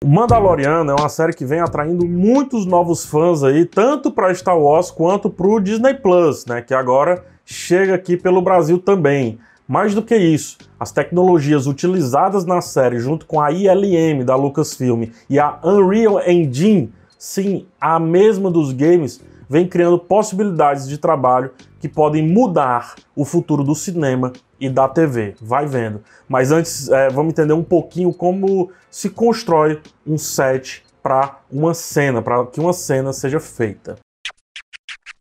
O Mandaloriano é uma série que vem atraindo muitos novos fãs aí, tanto para Star Wars quanto para o Disney Plus, né, que agora chega aqui pelo Brasil também. Mais do que isso, as tecnologias utilizadas na série junto com a ILM da Lucasfilm e a Unreal Engine, sim, a mesma dos games, vem criando possibilidades de trabalho que podem mudar o futuro do cinema e da TV. Vai vendo. Mas antes, vamos entender um pouquinho como se constrói um set para uma cena, para que uma cena seja feita.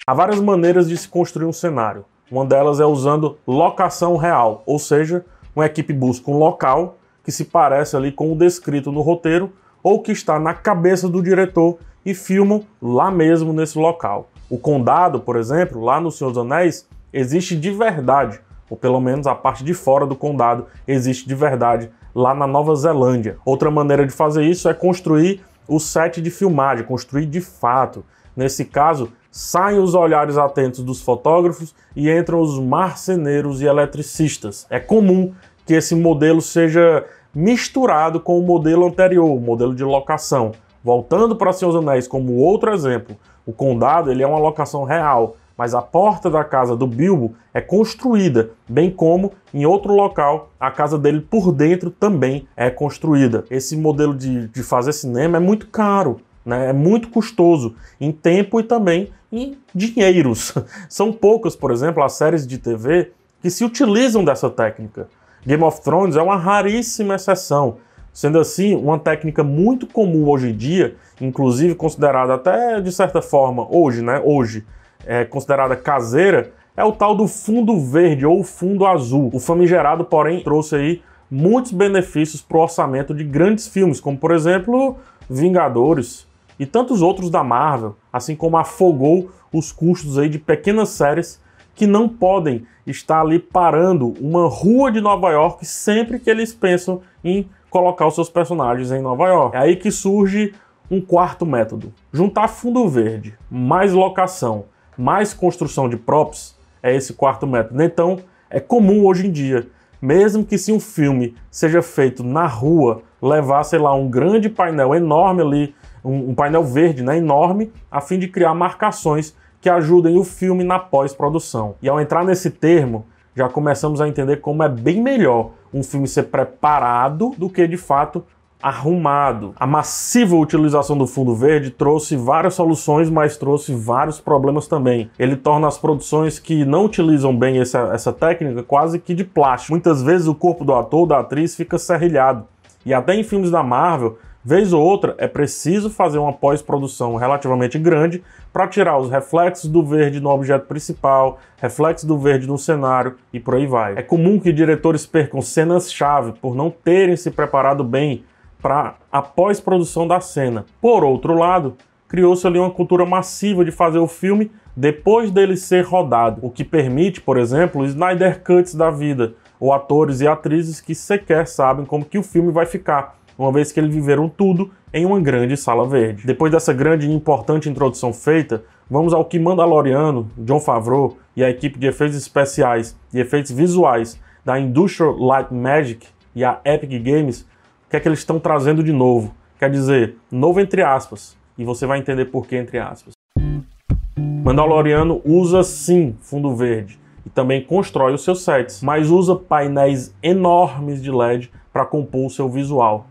Há várias maneiras de se construir um cenário. Uma delas é usando locação real, ou seja, uma equipe busca um local que se parece ali com o descrito no roteiro ou que está na cabeça do diretor e filmam lá mesmo nesse local. O condado, por exemplo, lá no Senhor dos Anéis, existe de verdade, ou pelo menos a parte de fora do condado existe de verdade lá na Nova Zelândia. Outra maneira de fazer isso é construir o set de filmagem, construir de fato. Nesse caso, saem os olhares atentos dos fotógrafos e entram os marceneiros e eletricistas. É comum que esse modelo seja misturado com o modelo anterior, o modelo de locação. Voltando para Senhor dos Anéis como outro exemplo, o condado ele é uma locação real, mas a porta da casa do Bilbo é construída, bem como em outro local a casa dele por dentro também é construída. Esse modelo de fazer cinema é muito caro, né? É muito custoso em tempo e também em dinheiros. São poucas, por exemplo, as séries de TV que se utilizam dessa técnica. Game of Thrones é uma raríssima exceção. Sendo assim, uma técnica muito comum hoje em dia, inclusive considerada até de certa forma hoje, né? Hoje é considerada caseira, é o tal do fundo verde ou fundo azul. O famigerado, porém, trouxe aí muitos benefícios para o orçamento de grandes filmes, como por exemplo Vingadores e tantos outros da Marvel, assim como afogou os custos aí de pequenas séries que não podem estar ali parando uma rua de Nova York sempre que eles pensam em colocar os seus personagens em Nova York. É aí que surge um quarto método. Juntar fundo verde, mais locação, mais construção de props, é esse quarto método. Então, é comum hoje em dia, mesmo que se um filme seja feito na rua, levar, sei lá, um grande painel enorme ali, um painel verde, né, enorme, a fim de criar marcações que ajudem o filme na pós-produção. E ao entrar nesse termo, já começamos a entender como é bem melhor um filme ser preparado do que, de fato, arrumado. A massiva utilização do fundo verde trouxe várias soluções, mas trouxe vários problemas também. Ele torna as produções que não utilizam bem essa técnica quase que de plástico. Muitas vezes o corpo do ator ou da atriz fica serrilhado. E até em filmes da Marvel, vez ou outra, é preciso fazer uma pós-produção relativamente grande para tirar os reflexos do verde no objeto principal, reflexos do verde no cenário e por aí vai. É comum que diretores percam cenas-chave por não terem se preparado bem para a pós-produção da cena. Por outro lado, criou-se ali uma cultura massiva de fazer o filme depois dele ser rodado, o que permite, por exemplo, Snyder Cuts da vida, ou atores e atrizes que sequer sabem como que o filme vai ficar, uma vez que eles viveram tudo em uma grande sala verde. Depois dessa grande e importante introdução feita, vamos ao que Mandaloriano, Jon Favreau e a equipe de efeitos especiais e efeitos visuais da Industrial Light and Magic e a Epic Games, o que é que eles estão trazendo de novo. Quer dizer, novo entre aspas, e você vai entender por que entre aspas. Mandaloriano usa sim fundo verde e também constrói os seus sets, mas usa painéis enormes de LED para compor o seu visual.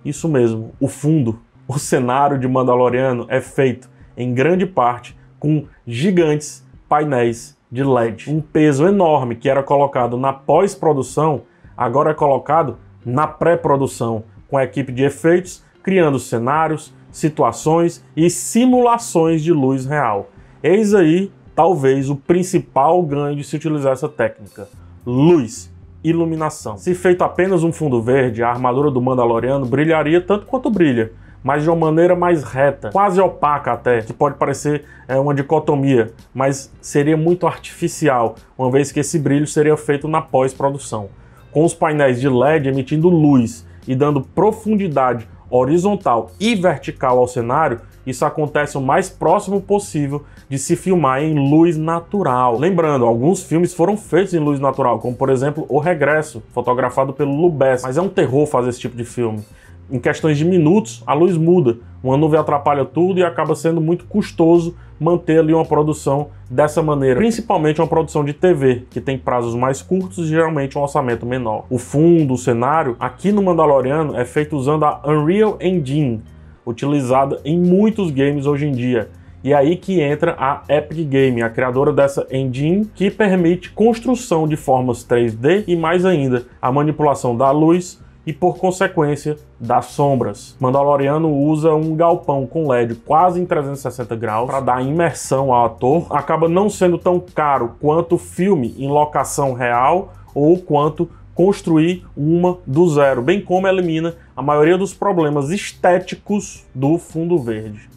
Isso mesmo, o fundo, o cenário de Mandaloriano é feito, em grande parte, com gigantes painéis de LED. Um peso enorme que era colocado na pós-produção, agora é colocado na pré-produção, com a equipe de efeitos, criando cenários, situações e simulações de luz real. Eis aí, talvez, o principal ganho de se utilizar essa técnica: luz. Iluminação. Se feito apenas um fundo verde, a armadura do Mandaloriano brilharia tanto quanto brilha, mas de uma maneira mais reta, quase opaca até, que pode parecer uma dicotomia, mas seria muito artificial, uma vez que esse brilho seria feito na pós-produção. Com os painéis de LED emitindo luz e dando profundidade horizontal e vertical ao cenário, isso acontece o mais próximo possível de se filmar em luz natural. Lembrando, alguns filmes foram feitos em luz natural, como por exemplo O Regresso, fotografado pelo Lubezki, mas é um terror fazer esse tipo de filme. em questões de minutos, a luz muda. Uma nuvem atrapalha tudo e acaba sendo muito custoso manter ali uma produção dessa maneira, principalmente uma produção de TV, que tem prazos mais curtos e geralmente um orçamento menor. O fundo, o cenário, aqui no Mandaloriano é feito usando a Unreal Engine, utilizada em muitos games hoje em dia. E é aí que entra a Epic Games, a criadora dessa engine, que permite construção de formas 3D e mais ainda, a manipulação da luz e, por consequência, das sombras. Mandaloriano usa um galpão com LED quase em 360 graus para dar imersão ao ator. Acaba não sendo tão caro quanto filme em locação real ou quanto construir uma do zero, bem como elimina a maioria dos problemas estéticos do fundo verde.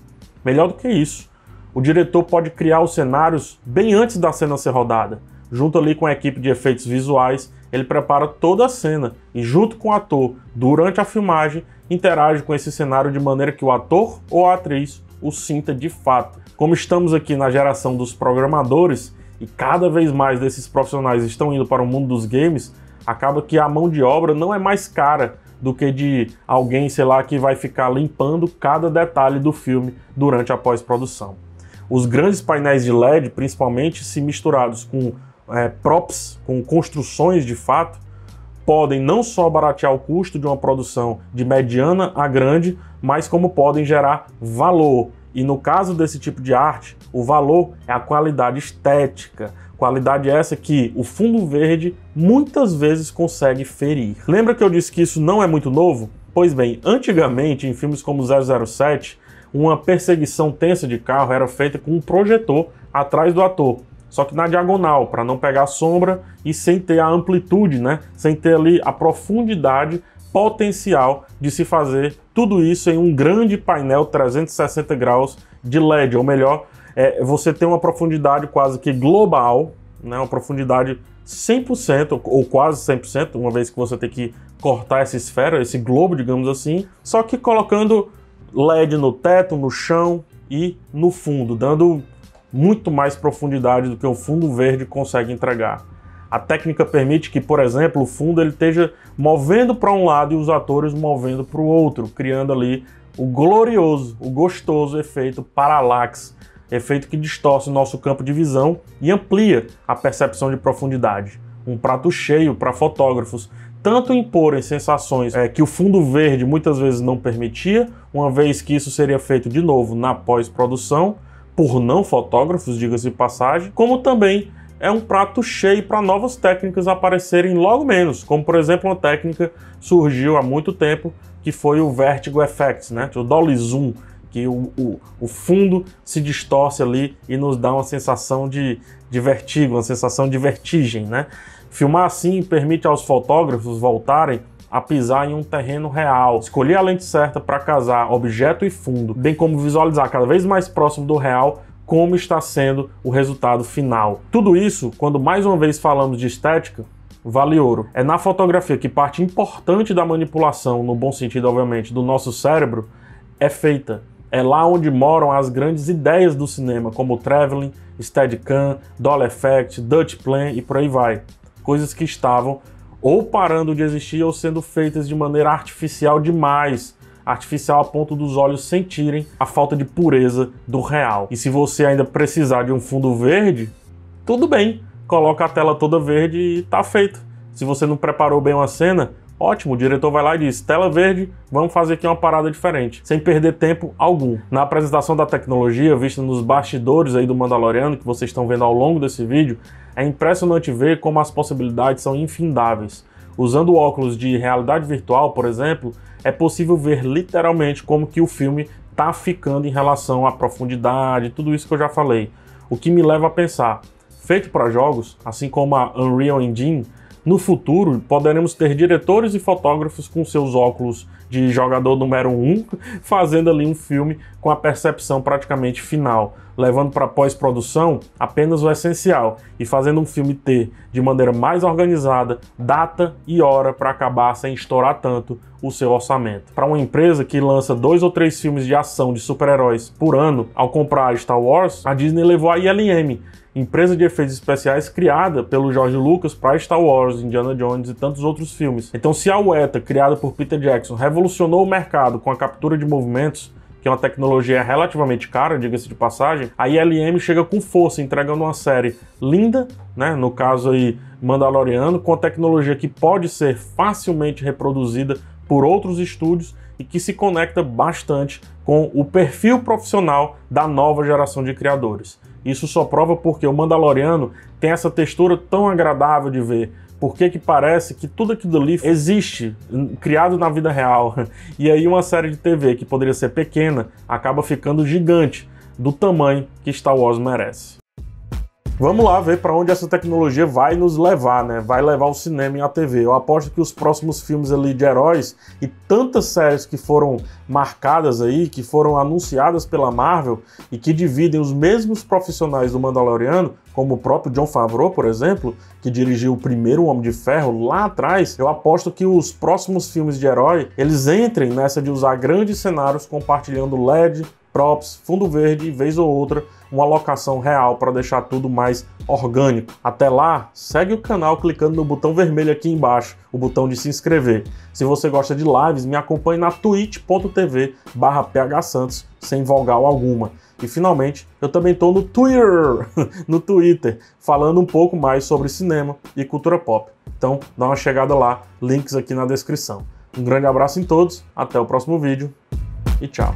Melhor do que isso, o diretor pode criar os cenários bem antes da cena ser rodada. Junto ali com a equipe de efeitos visuais, ele prepara toda a cena e, junto com o ator, durante a filmagem, interage com esse cenário de maneira que o ator ou a atriz o sinta de fato. Como estamos aqui na geração dos programadores e cada vez mais desses profissionais estão indo para o mundo dos games, acaba que a mão de obra não é mais cara do que de alguém, sei lá, que vai ficar limpando cada detalhe do filme durante a pós-produção. Os grandes painéis de LED, principalmente se misturados com props, com construções de fato, podem não só baratear o custo de uma produção de mediana a grande, mas como podem gerar valor. E no caso desse tipo de arte, o valor é a qualidade estética. Qualidade essa que o fundo verde muitas vezes consegue ferir. Lembra que eu disse que isso não é muito novo? Pois bem, antigamente, em filmes como 007, uma perseguição tensa de carro era feita com um projetor atrás do ator, só que na diagonal, para não pegar sombra e sem ter a amplitude, né? Sem ter ali a profundidade potencial de se fazer tudo isso em um grande painel 360 graus de LED, ou melhor, você tem uma profundidade quase que global, né? Uma profundidade 100% ou quase 100%, uma vez que você tem que cortar essa esfera, esse globo, digamos assim, só que colocando LED no teto, no chão e no fundo, dando muito mais profundidade do que o fundo verde consegue entregar. A técnica permite que, por exemplo, o fundo ele esteja movendo para um lado e os atores movendo para o outro, criando ali o glorioso, o gostoso efeito parallax, efeito que distorce o nosso campo de visão e amplia a percepção de profundidade. Um prato cheio para fotógrafos, tanto imporem sensações que o fundo verde muitas vezes não permitia, uma vez que isso seria feito de novo na pós-produção, por não fotógrafos, diga-se de passagem, como também é um prato cheio para novas técnicas aparecerem logo menos, como por exemplo uma técnica surgiu há muito tempo, que foi o Vertigo Effects, né? O Dolly Zoom, que o fundo se distorce ali e nos dá uma sensação de vertigo, uma sensação de vertigem, né? Filmar assim permite aos fotógrafos voltarem a pisar em um terreno real, escolher a lente certa para casar objeto e fundo, bem como visualizar cada vez mais próximo do real como está sendo o resultado final. Tudo isso, quando mais uma vez falamos de estética, vale ouro. É na fotografia que parte importante da manipulação, no bom sentido obviamente, do nosso cérebro, é feita. É lá onde moram as grandes ideias do cinema, como o Traveling, Steadicam, Dolly Effect, Dutch Plan e por aí vai. Coisas que estavam ou parando de existir ou sendo feitas de maneira artificial demais, artificial a ponto dos olhos sentirem a falta de pureza do real. E se você ainda precisar de um fundo verde, tudo bem, coloca a tela toda verde e tá feito. Se você não preparou bem uma cena, ótimo, o diretor vai lá e diz, tela verde, vamos fazer aqui uma parada diferente, sem perder tempo algum. Na apresentação da tecnologia, vista nos bastidores aí do Mandaloriano, que vocês estão vendo ao longo desse vídeo, é impressionante ver como as possibilidades são infindáveis. Usando óculos de realidade virtual, por exemplo, é possível ver literalmente como que o filme está ficando em relação à profundidade, tudo isso que eu já falei. O que me leva a pensar, feito para jogos, assim como a Unreal Engine, no futuro poderemos ter diretores e fotógrafos com seus óculos de jogador número 1, fazendo ali um filme com a percepção praticamente final, levando para pós-produção apenas o essencial e fazendo um filme ter, de maneira mais organizada, data e hora para acabar sem estourar tanto o seu orçamento. Para uma empresa que lança 2 ou 3 filmes de ação de super-heróis por ano, ao comprar Star Wars, a Disney levou a ILM, empresa de efeitos especiais criada pelo George Lucas para Star Wars, Indiana Jones e tantos outros filmes. Então, se a Weta, criada por Peter Jackson, revolucionou o mercado com a captura de movimentos, que é uma tecnologia relativamente cara, diga-se de passagem, a ILM chega com força, entregando uma série linda, né, no caso aí Mandaloriano, com tecnologia que pode ser facilmente reproduzida por outros estúdios e que se conecta bastante com o perfil profissional da nova geração de criadores. Isso só prova porque o Mandaloriano tem essa textura tão agradável de ver, porque que parece que tudo aquilo ali existe, criado na vida real. E aí uma série de TV que poderia ser pequena acaba ficando gigante, do tamanho que Star Wars merece. Vamos lá ver para onde essa tecnologia vai nos levar, né? Vai levar o cinema e a TV. Eu aposto que os próximos filmes ali de heróis e tantas séries que foram marcadas aí, que foram anunciadas pela Marvel e que dividem os mesmos profissionais do Mandaloriano, como o próprio Jon Favreau, por exemplo, que dirigiu o primeiro Homem de Ferro lá atrás, eu aposto que os próximos filmes de herói, eles entrem nessa de usar grandes cenários compartilhando LED, props, fundo verde e vez ou outra uma locação real para deixar tudo mais orgânico. Até lá, segue o canal clicando no botão vermelho aqui embaixo, o botão de se inscrever. Se você gosta de lives, me acompanhe na twitch.tv/phsantos, sem vogal alguma. E finalmente, eu também estou no Twitter, falando um pouco mais sobre cinema e cultura pop. Então, dá uma chegada lá, links aqui na descrição. Um grande abraço em todos, até o próximo vídeo e tchau!